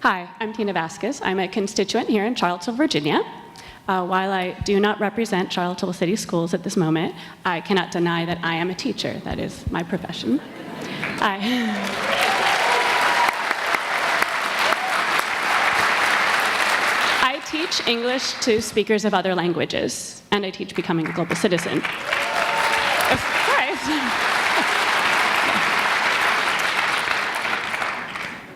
Hi, I'm Tina Vasquez. I'm a constituent here in Charlottesville, Virginia. While I do not represent Charlottesville City Schools at this moment, I cannot deny that I am a teacher. That is my profession. I teach English to speakers of other languages, and I teach becoming a global citizen. Of course.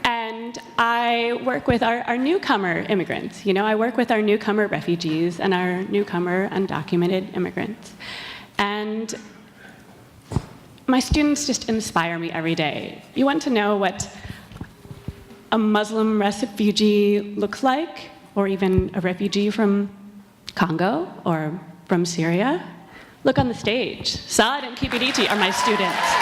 And I work with our newcomer immigrants. You know, I work with our newcomer refugees and our newcomer undocumented immigrants. And my students just inspire me every day. You want to know what a Muslim refugee looks like, or even a refugee from Congo or from Syria? Look on the stage. Saad and Kibiriti are my students.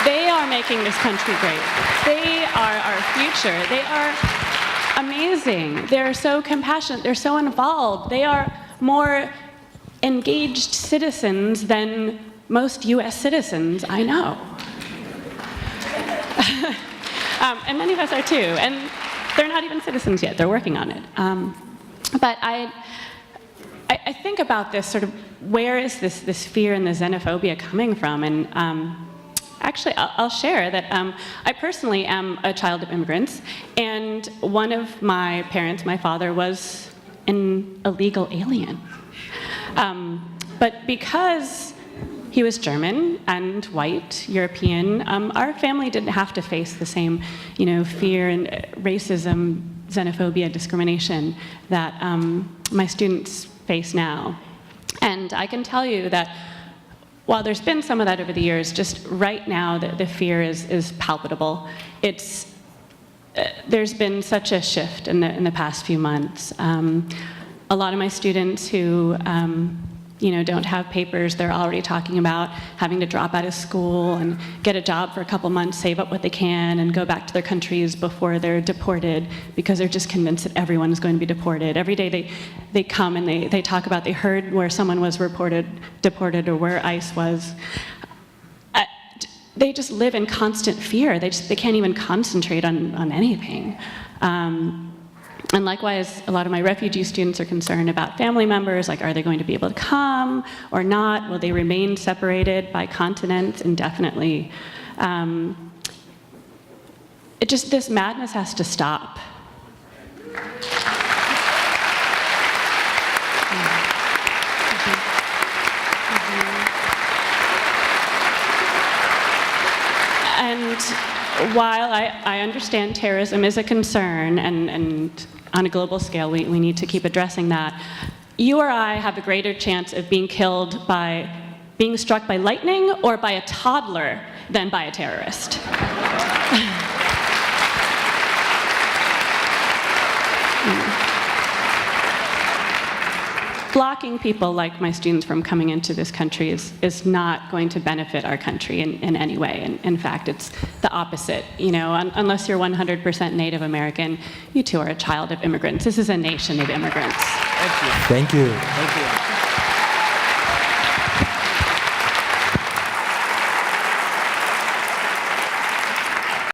They are making this country great. They are our future. They are amazing. They're so compassionate. They're so involved. They are more engaged citizens than most US citizens I know. And many of us are too. And they're not even citizens yet. They're working on it. But I think about this sort of, where is this fear and the xenophobia coming from? And actually, I'll share that I personally am a child of immigrants, and one of my parents, my father, was an illegal alien. But because he was German and white, European, our family didn't have to face the same, fear and racism, xenophobia, discrimination that my students face now. And I can tell you that while there's been some of that over the years, just right now the fear is palpable. There's been such a shift in the past few months. A lot of my students who don't have papers, they're already talking about having to drop out of school and get a job for a couple months, save up what they can, and go back to their countries before they're deported, because they're just convinced that everyone is going to be deported. Every day they come and they talk about, they heard where someone was deported, or where ICE was. They just live in constant fear. They can't even concentrate on anything. And likewise, a lot of my refugee students are concerned about family members, like, are they going to be able to come or not? Will they remain separated by continents indefinitely? This madness has to stop. And while I understand terrorism is a concern, and on a global scale we need to keep addressing that, you or I have a greater chance of being killed by being struck by lightning or by a toddler than by a terrorist. Blocking people like my students from coming into this country is not going to benefit our country in any way. In fact, it's the opposite. Unless you're 100% Native American, you too are a child of immigrants. This is a nation of immigrants. Thank you. Thank you.